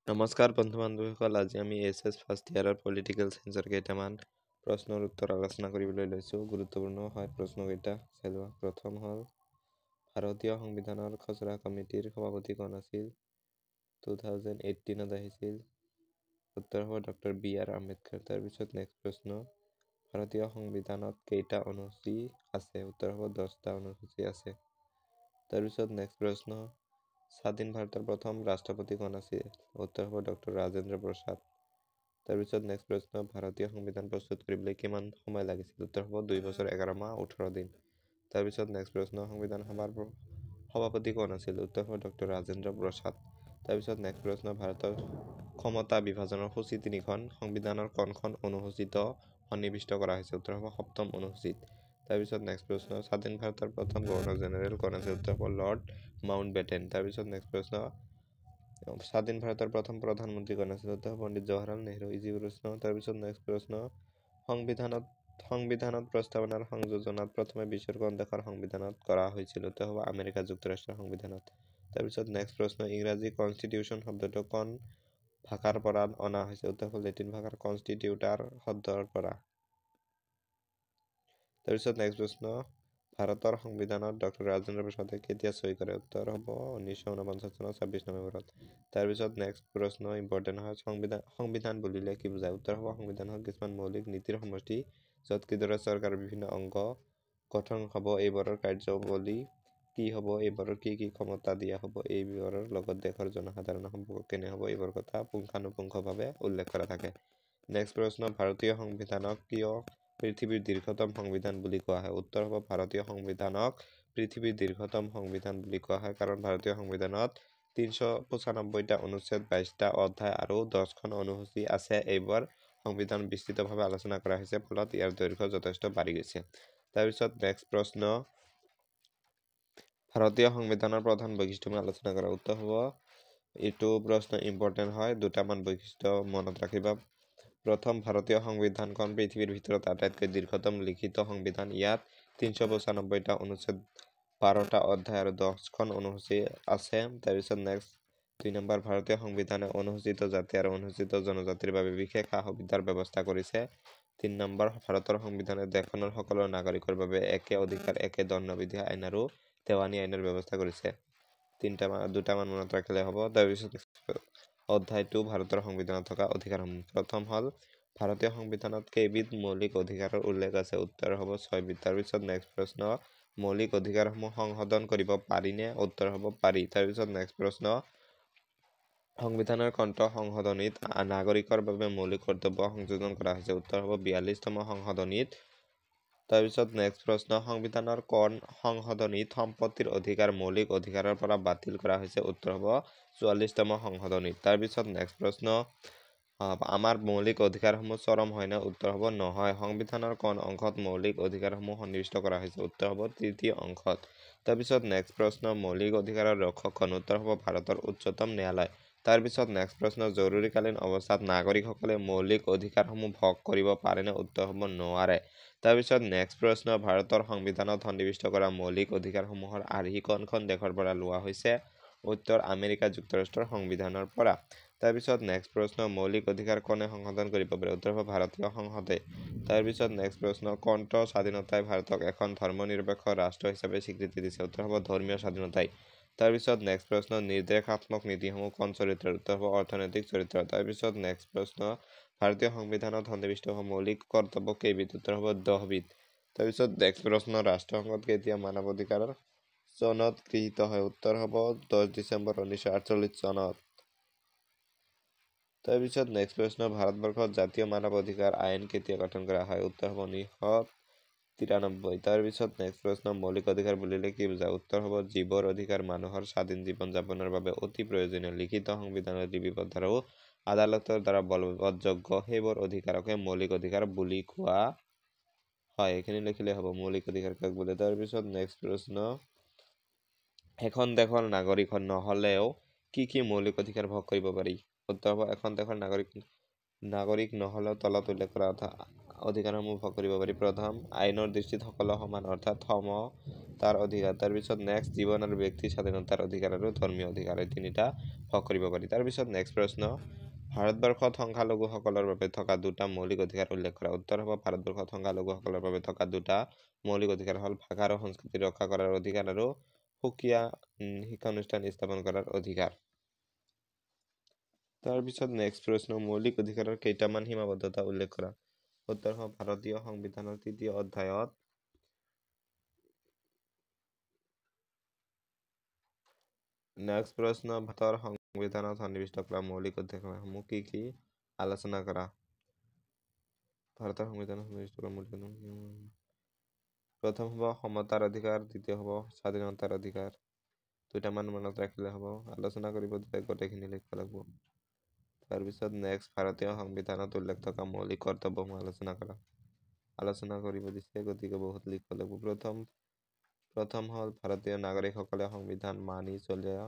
নমস্কাৰ বন্ধু বান্ধৱীসকল, আজি আমি এছ ফাৰ্ষ্ট ইয়াৰৰ পলিটিকেল চায়েন্সৰ কেইটামান প্ৰশ্নৰ উত্তৰ আলোচনা কৰিবলৈ লৈছোঁ। গুৰুত্বপূৰ্ণ হয় প্ৰশ্নকেইটা চাই লোৱা। প্ৰথম হ'ল, ভাৰতীয় সংবিধানৰ খচৰা কমিটিৰ সভাপতি কোন আছিল? 2018 আহিছিল। উত্তৰ হ'ব ডক্টৰ B.R. আম্বেদকাৰ। তাৰপিছত নেক্সট প্ৰশ্ন, ভাৰতীয় সংবিধানত কেইটা অনুসূচী আছে? উত্তৰ হ'ব 10টা অনুসূচী আছে। তাৰপিছত নেক্সট প্ৰশ্ন, স্বাধীন ভাৰতৰ প্ৰথম ৰাষ্ট্ৰপতি কোন আছিল? উত্তৰ হ'ব ডক্টৰ ৰাজেন্দ্ৰ প্ৰসাদ। তাৰপিছত নেক্সট প্ৰশ্ন, ভাৰতীয় সংবিধান প্ৰস্তুত কৰিবলৈ কিমান সময় লাগিছিল? উত্তৰ হ'ব 2 বছৰ 11 মাহ 18 দিন। তাৰপিছত নেক্সট প্ৰশ্ন, সংবিধান সভাৰ সভাপতি কোন আছিল? উত্তৰ হ'ব ডক্টৰ ৰাজেন্দ্ৰ প্ৰসাদ। তাৰপিছত নেক্সট প্ৰশ্ন, ভাৰতৰ ক্ষমতা বিভাজনৰ সূচী 3খন সংবিধানৰ কোনখন অনুসূচীত সন্নিৱিষ্ট কৰা হৈছে? উত্তৰ হ'ব 7ম অনুসূচীত। তাৰপিছত নেক্সট প্ৰশ্ন, স্বাধীন ভাৰতৰ প্ৰথম গভৰ্ণৰ জেনেৰেল কোন আছিল? উত্তৰ হ'ব লৰ্ড মাউণ্টবেটেন। তাৰপিছত নেক্সট প্ৰশ্ন, স্বাধীন ভাৰতৰ প্ৰথম প্ৰধানমন্ত্ৰী কোন আছিল? উত্তৰ হ'ব পণ্ডিত জৱাহৰলাল নেহৰু। ইজি প্ৰশ্ন। তাৰপিছত নেক্সট প্ৰশ্ন, সংবিধানত প্ৰস্তাৱনাৰ সংযোজনাত প্ৰথমে বিশ্বৰ কোন দেশৰ সংবিধানত কৰা হৈছিল? উত্তৰ হ'ব আমেৰিকা যুক্তৰাষ্ট্ৰৰ সংবিধানত। তাৰপিছত নেক্সট প্ৰশ্ন, ইংৰাজী কনষ্টিটিউশ্যন শব্দটো কোন ভাষাৰ পৰা অনা হৈছে? উত্তৰ হ'ব লেটিন ভাষাৰ কনষ্টিটিউটাৰ শব্দৰ পৰা। তাৰপিছত নেক্সট প্ৰশ্ন, ভাৰতৰ সংবিধানত ডক্টৰ ৰাজেন্দ্ৰ প্ৰসাদে কেতিয়া চহী কৰে? উত্তৰ হ'ব 1949 চনৰ 26 নৱেম্বৰত। তাৰপিছত নেক্সট প্ৰশ্ন ইম্পৰ্টেণ্ট হয়, সংবিধান বুলিলে কি বুজায়? উত্তৰ হ'ব সংবিধান হ'ল কিছুমান মৌলিক নীতিৰ সমষ্টি, য'ত কিদৰে চৰকাৰৰ বিভিন্ন অংগ গঠন হ'ব, এইবোৰৰ কাৰ্যাৱলী কি হ'ব, এইবোৰৰ কি কি ক্ষমতা দিয়া হ'ব, এইবোৰৰ লগত দেশৰ জনসাধাৰণৰ সম্পৰ্ক কেনে হ'ব, এইবোৰ কথা পুংখানুপুংখভাৱে উল্লেখ কৰা থাকে। নেক্সট প্ৰশ্ন, ভাৰতীয় সংবিধানক কিয় পৃথিৱীৰ দীৰ্ঘতম সংবিধান বুলি কোৱা হয়? উত্তৰ হ'ব ভাৰতীয় সংবিধানক পৃথিৱীৰ দীৰ্ঘতম সংবিধান বুলি কোৱা হয় কাৰণ ভাৰতীয় সংবিধানত 395টা অনুচ্ছেদ, 22টা অধ্যায় আৰু 10খন অনুসূচী আছে। এইবোৰ সংবিধান বিস্তৃতভাৱে আলোচনা কৰা হৈছে, ফলত ইয়াৰ দৈৰ্ঘ্য যথেষ্ট বাঢ়ি গৈছে। তাৰপিছত নেক্সট প্ৰশ্ন, ভাৰতীয় সংবিধানৰ প্ৰধান বৈশিষ্ট্য আলোচনা কৰা। উত্তৰ হ'ব, এইটো প্ৰশ্ন ইম্পৰ্টেণ্ট হয়, দুটামান বৈশিষ্ট্য মনত ৰাখিবা। প্ৰথম, ভাৰতীয় সংবিধানখন পৃথিৱীৰ ভিতৰত আটাইতকৈ দীৰ্ঘতম লিখিত সংবিধান। ইয়াত 395টা অনুচ্ছেদ, 12টা অধ্যায় আৰু 10খন অনুসূচী আছে। তাৰপিছত নেক্সট 2 নম্বৰ, ভাৰতীয় সংবিধানে অনুসূচিত জাতি আৰু অনুসূচিত জনজাতিৰ বাবে বিশেষ সা সুবিধাৰ ব্যৱস্থা কৰিছে। 3 নম্বৰ, ভাৰতৰ সংবিধানে দেশখনৰ সকলো নাগৰিকৰ বাবে একে অধিকাৰ, একে দণ্ডবিধি আইন আৰু দেৱানী আইনৰ ব্যৱস্থা কৰিছে। দুটামান মনত ৰাখিলে হ'ব। তাৰপিছত অধ্যায় 2, ভাৰতৰ সংবিধানত থকা অধিকাৰসমূহ। প্ৰথম হ'ল, ভাৰতীয় সংবিধানত কেইবিধ মৌলিক অধিকাৰৰ উল্লেখ আছে? উত্তৰ হ'ব 6বিধ। তাৰপিছত নেক্সট প্ৰশ্ন, মৌলিক অধিকাৰসমূহ সংশোধন কৰিব পাৰিনে? উত্তৰ হ'ব পাৰি। তাৰপিছত নেক্সট প্ৰশ্ন, সংবিধানৰ কোনটো সংশোধনীত নাগৰিকৰ বাবে মৌলিক কৰ্তব্য সংযোজন কৰা হৈছে? উত্তৰ হ'ব 42তম সংশোধনীত। তাৰপিছত নেক্সট প্ৰশ্ন, সংবিধানৰ কোন সংশোধনীত সম্পত্তিৰ অধিকাৰ মৌলিক অধিকাৰৰ পৰা বাতিল কৰা হৈছে? উত্তৰ হ'ব 44তম সংশোধনীত। তাৰপিছত নেক্সট প্ৰশ্ন, আমাৰ মৌলিক অধিকাৰসমূহ চৰম হয়নে? উত্তৰ হ'ব নহয়। সংবিধানৰ কোন অংশত মৌলিক অধিকাৰসমূহ সন্নিৱিষ্ট কৰা হৈছে? উত্তৰ হ'ব 3য় অংশত। তাৰপিছত নেক্সট প্ৰশ্ন, মৌলিক অধিকাৰৰ ৰক্ষক কোন? উত্তৰ হ'ব ভাৰতৰ উচ্চতম ন্যায়ালয়। তাৰপিছত নেক্সট প্ৰশ্ন, জৰুৰীকালীন অৱস্থাত নাগৰিকসকলে মৌলিক অধিকাৰসমূহ ভোগ কৰিব পাৰেনে? উত্তৰ হ'ব নোৱাৰে। তাৰপিছত নেক্সট প্ৰশ্ন, ভাৰতৰ সংবিধানত সন্নিৱিষ্ট কৰা মৌলিক অধিকাৰসমূহৰ আৰ্হি কোনখন দেশৰ পৰা লোৱা হৈছে? উত্তৰ, আমেৰিকা যুক্তৰাষ্ট্ৰৰ সংবিধানৰ পৰা। তাৰপিছত নেক্সট প্ৰশ্ন, মৌলিক অধিকাৰ কোনে সংশোধন কৰিব পাৰে? উত্তৰ হ'ব ভাৰতীয় সংসদে। তাৰপিছত নেক্সট প্ৰশ্ন, কোনটো স্বাধীনতাই ভাৰতক এখন ধৰ্মনিৰপেক্ষ ৰাষ্ট্ৰ হিচাপে স্বীকৃতি দিছে? উত্তৰ হ'ব ধৰ্মীয় স্বাধীনতাই। তাৰপিছত নেক্সট প্ৰশ্ন, নিৰ্দেশাত্মক নীতিসমূহ কোন চৰিত্ৰৰ? উত্তৰ হ'ব অৰ্থনৈতিক চৰিত্ৰ। তাৰপিছত নেক্সট প্ৰশ্ন, ভাৰতীয় সংবিধানত সন্নিৱিষ্ট হোৱা মৌলিক কৰ্তব্য কেইবিধ? উত্তৰ হ'ব 10বিধ। তাৰপিছত নেক্সট প্ৰশ্ন, ৰাষ্ট্ৰসংঘত কেতিয়া মানৱ অধিকাৰ চনত গৃহীত হয়? উত্তৰ হ'ব 10 ডিচেম্বৰ 1948 চনত। তাৰপিছত নেক্সট প্ৰশ্ন, ভাৰতবৰ্ষত জাতীয় মানৱ অধিকাৰ আইন কেতিয়া গঠন কৰা হয়? উত্তৰ হ'ব 1993। তাৰপিছত নেক্সট প্ৰশ্ন, মৌলিক অধিকাৰ বুলিলে কি বুজায়? উত্তৰ হ'ব জীৱৰ অধিকাৰ, মানুহৰ স্বাধীন জীৱন যাপনৰ বাবে অতি প্ৰয়োজনীয়, লিখিত সংবিধানত লিপিবদ্ধ আৰু আদালতৰ দ্বাৰা বলবৎযোগ্য সেইবোৰ অধিকাৰকে মৌলিক অধিকাৰ বুলি কোৱা হয়। এইখিনি লিখিলে হ'ব মৌলিক অধিকাৰ কাক বোলে। তাৰপিছত নেক্সট প্ৰশ্ন, এখন দেশৰ নাগৰিক নহ'লেও কি কি মৌলিক অধিকাৰ ভোগ কৰিব পাৰি? উত্তৰ হ'ব এখন দেশৰ নাগৰিক নহ'লেও তলত উল্লেখ কৰা অধিকাৰসমূহ ভোগ কৰিব পাৰি। প্ৰথম, আইনৰ দৃষ্টিত সকলো সমান অৰ্থাৎ সমতাৰ অধিকাৰ। তাৰপিছত নেক্সট, জীৱন আৰু ব্যক্তি স্বাধীনতাৰ অধিকাৰ আৰু ধৰ্মীয় অধিকাৰ, এই তিনিটা ভোগ কৰিব পাৰি। তাৰপিছত নেক্সট প্ৰশ্ন, ভাৰতবৰ্ষত সংখ্যালঘুসকলৰ বাবে থকা দুটা মৌলিক অধিকাৰ উল্লেখ কৰা। উত্তৰ হ'ব ভাৰতবৰ্ষত সংখ্যালঘুসকলৰ বাবে থকা দুটা মৌলিক অধিকাৰ হ'ল ভাষা আৰু সংস্কৃতি ৰক্ষা কৰাৰ অধিকাৰ আৰু সুকীয়া শিক্ষানুষ্ঠান স্থাপন কৰাৰ অধিকাৰ। তাৰপিছত নেক্সট প্ৰশ্ন, মৌলিক অধিকাৰৰ কেইটামান সীমাবদ্ধতা উল্লেখ কৰা। উত্তৰ হ'ব ভাৰতীয় সংবিধানৰ ৩য় অধ্যায়ত নেক্সট প্ৰশ্ন, ভাৰতৰ সংবিধানত সন্নিৱিষ্ট কৰা মৌলিক অধিকাৰসমূহ কি কি আলোচনা কৰা। ভাৰতৰ সংবিধানত সন্নিৱিষ্ট কৰা মৌলিক প্ৰথম হ'ব সমতাৰ অধিকাৰ, দ্বিতীয় হ'ব স্বাধীনতাৰ অধিকাৰ। দুটামান মনত ৰাখিলে হ'ব, আলোচনা কৰিব দিলে গোটেইখিনি লিখিব লাগিব। তাৰপিছত নেক্সট, ভাৰতীয় সংবিধানত উল্লেখ থকা মৌলিক কৰ্তব্যসমূহ আলোচনা কৰা। আলোচনা কৰিব দিছে, গতিকে বহুত লিখিব লাগিব। প্ৰথম হ'ল ভাৰতীয় নাগৰিকসকলে সংবিধান মানি চলা,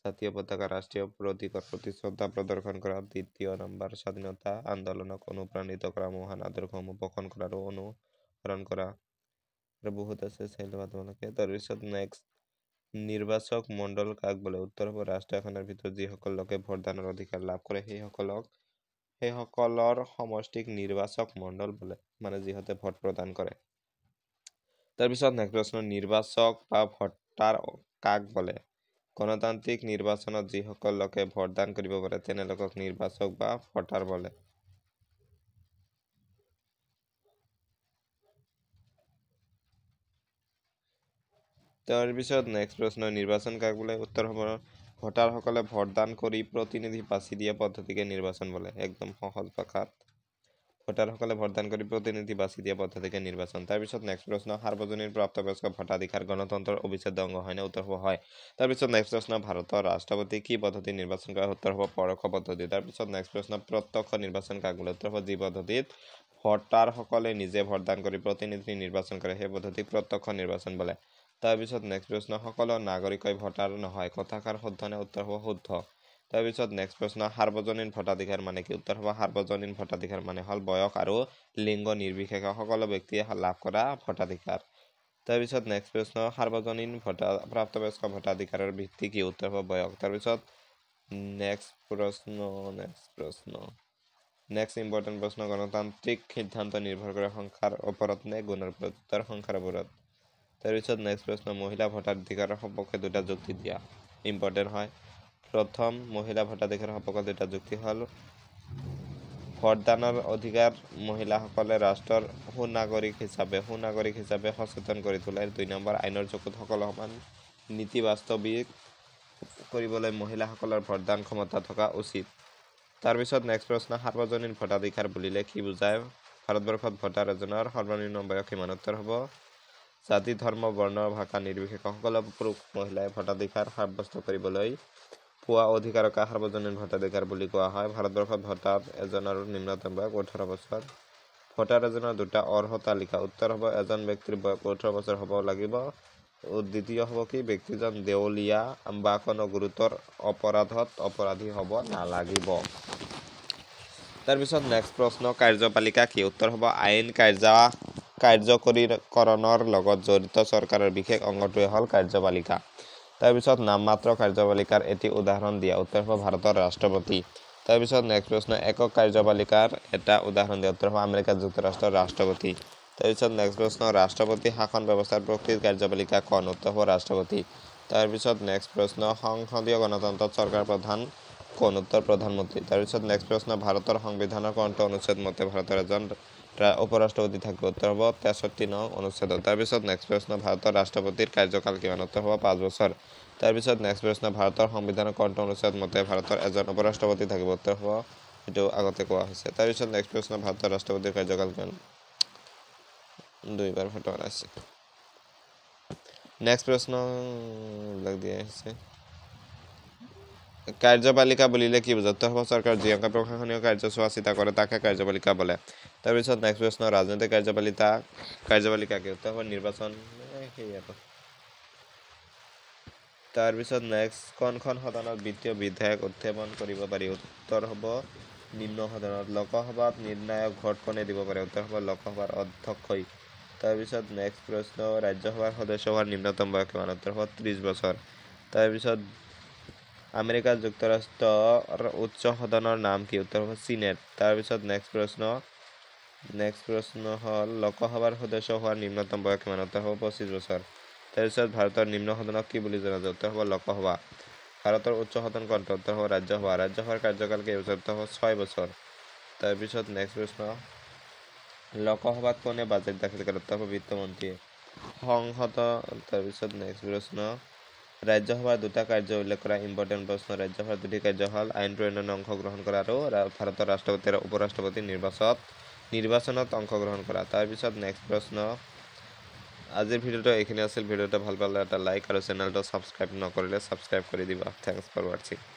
জাতীয় পতাকা ৰাষ্ট্ৰীয় প্ৰতীকৰ প্ৰতি শ্ৰদ্ধা প্ৰদৰ্শন কৰা। দ্বিতীয় নম্বৰ, স্বাধীনতা আন্দোলনক অনুপ্ৰাণিত কৰা মহান আদৰ্শসমূহ পোষণ কৰা আৰু অনুসৰণ কৰা। আৰু বহুত আছে, চাই ল'বা তোমালোকে। তাৰপিছত নেক্সট, নিৰ্বাচক মণ্ডল কাক বোলে। উত্তৰ হ'ব ৰাষ্ট্ৰ এখনৰ ভিতৰত যিসকল লোকে ভোটদানৰ অধিকাৰ লাভ কৰে সেইসকলৰ সমষ্টিক নিৰ্বাচক মণ্ডল বোলে, মানে যিহঁতে ভোট প্ৰদান কৰে। তাৰপিছত নেক্সট প্ৰশ্ন, নিৰ্বাচক বা ভোটাৰ কাক বোলে। গণতান্ত্ৰিক নিৰ্বাচনত যিসকল লোকে ভোটদান কৰিব পাৰে তেনেলোকক নিৰ্বাচক বা ভোটাৰ বোলে। তাৰপিছত নেক্সট প্ৰশ্ন, নিৰ্বাচন কাক বোলে। উত্তৰ হ'ব ভোটাৰসকলে ভোটদান কৰি প্ৰতিনিধি বাছি দিয়া পদ্ধতিকে নিৰ্বাচন বোলে। একদম সহজ ভাষাত, ভোটাৰসকলে ভোটদান কৰি প্ৰতিনিধি বাছি দিয়া পদ্ধতিকে নিৰ্বাচন। তাৰপিছত নেক্সট প্ৰশ্ন, সাৰ্বজনীন প্ৰাপ্তবয়স্ক ভোটাধিকাৰ গণতন্ত্ৰৰ অবিচ্ছেদ্য অংগ হয়নে। উত্তৰ হ'ব হয়। তাৰপিছত নেক্সট প্ৰশ্ন, ভাৰতৰ ৰাষ্ট্ৰপতি কি পদ্ধতি নিৰ্বাচন কৰা। উত্তৰ হ'ব পৰোক্ষ পদ্ধতি। তাৰপিছত নেক্সট প্ৰশ্ন, প্ৰত্যক্ষ নিৰ্বাচন কাক বোলে। উত্তৰ হ'ব যি পদ্ধতিত ভোটাৰসকলে নিজে ভোটদান কৰি প্ৰতিনিধি নিৰ্বাচন কৰে সেই পদ্ধতিক প্ৰত্যক্ষ নিৰ্বাচন বোলে। তাৰপিছত নেক্সট প্ৰশ্ন, সকলো নাগৰিকই ভোটাৰ নহয়, কথাষাৰ শুদ্ধ নে। উত্তৰ হ'ব শুদ্ধ। তাৰপিছত নেক্সট প্ৰশ্ন, সাৰ্বজনীন ভোটাধিকাৰ মানে কি। উত্তৰ হ'ব সাৰ্বজনীন ভোটাধিকাৰ মানে হ'ল বয়স আৰু লিংগ নিৰ্বিশেষে সকলো ব্যক্তিয়ে লাভ কৰা ভোটাধিকাৰ। তাৰপিছত নেক্সট প্ৰশ্ন, সাৰ্বজনীন প্ৰাপ্তবয়স্ক ভোটাধিকাৰৰ ভিত্তি কি। উত্তৰ হ'ব বয়স। তাৰপিছত নেক্সট ইম্পৰ্টেণ্ট প্ৰশ্ন, গণতান্ত্ৰিক সিদ্ধান্ত নিৰ্ভৰ কৰে সংখ্যাৰ ওপৰত নে গুণৰ ওপৰত। উত্তৰ সংখ্যাৰ ওপৰত। তাৰপিছত নেক্সট প্ৰশ্ন, মহিলা ভোটাধিকাৰৰ সপক্ষে দুটা যুক্তি দিয়া। ইম্পৰ্টেণ্ট হয়। প্ৰথম, মহিলা ভোটাধিকাৰৰ সপক্ষে দুটা যুক্তি হ'ল ভোটদানৰ অধিকাৰ মহিলাসকলে ৰাষ্ট্ৰৰ সুনাগৰিক হিচাপে সচেতন কৰি তোলে। ২ নম্বৰ, আইনৰ চকুত সকলো সমান নীতি বাস্তৱিক কৰিবলৈ মহিলাসকলৰ ভোটদান ক্ষমতা থকা উচিত। তাৰপিছত নেক্সট প্ৰশ্ন, সাৰ্বজনীন ভোটাধিকাৰ বুলিলে কি বুজায়। ভাৰতবৰ্ষত ভোটাৰ এজনৰ সৰ্বনিম্ন বয়স কিমান। উত্তৰ হ'ব জাতি ধৰ্ম বৰ্ণ ভাষা নিৰ্বিশেষে সকলো পুৰুষ মহিলাই ভোটাধিকাৰ সাব্যস্ত কৰিবলৈ পোৱা অধিকাৰকে সাৰ্বজনীন ভোটাধিকাৰ বুলি কোৱা হয়। ভাৰতবৰ্ষত ভোটাৰ এজনৰ নিম্নতম বয়স 18 বছৰ। ভোটাৰ এজনৰ দুটা অৰ্হতা লিখা। উত্তৰ হ'ব এজন ব্যক্তিৰ বয়স 18 বছৰ হ'ব লাগিব। দ্বিতীয় হ'ব কি, ব্যক্তিজন দেউলীয়া বা কোনো গুৰুতৰ অপৰাধত অপৰাধী হ'ব নালাগিব। তাৰপিছত নেক্সট প্ৰশ্ন, কাৰ্যপালিকা কি। উত্তৰ হ'ব আইন কাৰ্যকৰীকৰণৰ লগত জড়িত চৰকাৰৰ বিশেষ অংগটোৱে হ'ল কাৰ্যপালিকা। তাৰপিছত নামমাত্ৰ কাৰ্যপালিকাৰ এটি উদাহৰণ দিয়া। উত্তৰ হ'ব ভাৰতৰ ৰাষ্ট্ৰপতি। তাৰপিছত নেক্সট প্ৰশ্ন, একক কাৰ্যপালিকাৰ এটা উদাহৰণ দিয়া। উত্তৰ হ'ব আমেৰিকা যুক্তৰাষ্ট্ৰৰ ৰাষ্ট্ৰপতি। তাৰপিছত নেক্সট প্ৰশ্ন, ৰাষ্ট্ৰপতি শাসন ব্যৱস্থাৰ প্ৰকৃত কাৰ্যপালিকা কোন। উত্তৰ হ'ব ৰাষ্ট্ৰপতি। তাৰপিছত নেক্সট প্ৰশ্ন, সংসদীয় গণতন্ত্ৰত চৰকাৰ প্ৰধান কোন। উত্তৰ প্ৰধানমন্ত্ৰী। তাৰপিছত নেক্সট প্ৰশ্ন, ভাৰতৰ সংবিধানৰ কোনটো অনুচ্ছেদ মতে ভাৰতৰ এজন উপৰাষ্ট্ৰপতি থাকিব। উত্তৰ হ'ব ৬৩ নং অনুচ্ছেদত। তাৰপিছত নেক্সট প্ৰশ্ন, ভাৰতৰ ৰাষ্ট্ৰপতিৰ কাৰ্যকাল কিমান। উত্তৰ হ'ব ৫ বছৰ। তাৰপিছত নেক্সট প্ৰশ্ন, ভাৰতৰ সংবিধানৰ কোনটো অনুচ্ছেদ মতে ভাৰতৰ এজন উপৰাষ্ট্ৰপতি থাকিব। উত্তৰ হ'ব, এইটো আগতে কোৱা হৈছে। তাৰপিছত নেক্সট প্ৰশ্ন, ভাৰতৰ ৰাষ্ট্ৰপতিৰ কাৰ্যকাল কিমান। 2 বাৰ ফটো আছে। নেক্সট প্ৰশ্ন দিয়া হৈছে, কাৰ্যপালিকা বুলিলে কি বুজা। উত্তৰ হ'ব চৰকাৰ যি অংশ প্ৰশাসনীয় কাৰ্য চোৱা চিতা কৰে তাকে কাৰ্যপালিকা বোলে। তাৰপিছত নেক্সট প্ৰশ্ন, ৰাজনৈতিক কাৰ্যপালিকা কি। উত্তৰ হ'ব নিৰ্বাচন। তাৰপিছত নেক্সট, কোনখন সদনত বিত্তীয় বিধেয়ক উত্থাপন কৰিব পাৰি। উত্তৰ হ'ব নিম্ন সদনত লোকসভাত নিৰ্ণায়ক ভোট কোনে দিব পাৰে উত্তৰ হ'ব লোকসভাৰ অধ্যক্ষই তাৰপিছত নেক্সট প্ৰশ্ন ৰাজ্যসভাৰ সদস্য হোৱাৰ নিম্নতম বয়স কিমান উত্তৰ হ'ব 30 বছৰ তাৰপিছত আমেৰিকা যুক্তৰাষ্ট্ৰৰ উচ্চ সদনৰ নাম কি উত্তৰ হ'ব সিনেট তাৰপিছত নেক্সট প্ৰশ্ন হ'ল লোকসভাৰ সদস্য হোৱাৰ নিম্নতম বয়স কিমান উত্তৰ হ'ব 25 বছৰ তাৰপিছত ভাৰতৰ নিম্ন সদনক কি বুলি জনা যায় উত্তৰ হ'ব লোকসভা ভাৰতৰ উচ্চ সদন কোনটো উত্তৰ হ'ব ৰাজ্যসভাৰ কাৰ্যকাল কেইবছৰ উত্তৰ হ'ব 6 বছৰ তাৰপিছত নেক্সট প্ৰশ্ন লোকসভাত কোনে বাজেট দাখিল কৰে উত্তৰ হ'ব বিত্তমন্ত্ৰীয়ে সংসদ তাৰপিছত নেক্সট প্ৰশ্ন ৰাজ্যসভাৰ দুটা কাৰ্য উল্লেখ কৰা ইম্পৰ্টেণ্ট প্ৰশ্ন ৰাজ্যসভাৰ দুটি কাৰ্য হ'ল আইন প্ৰণয়নত অংশগ্ৰহণ কৰা আৰু ভাৰতৰ ৰাষ্ট্ৰপতি আৰু উপৰাষ্ট্ৰপতি নিৰ্বাচনত অংশগ্ৰহণ কৰা তাৰপিছত নেক্সট প্ৰশ্ন আজিৰ ভিডিঅ'টো এইখিনি আছিল ভিডিঅ'টো ভাল পালে এটা লাইক আৰু চেনেলটো ছাবস্ক্ৰাইব নকৰিলে ছাবস্ক্ৰাইব কৰি দিবা থ্যাংকস ফৰ ৱাচিং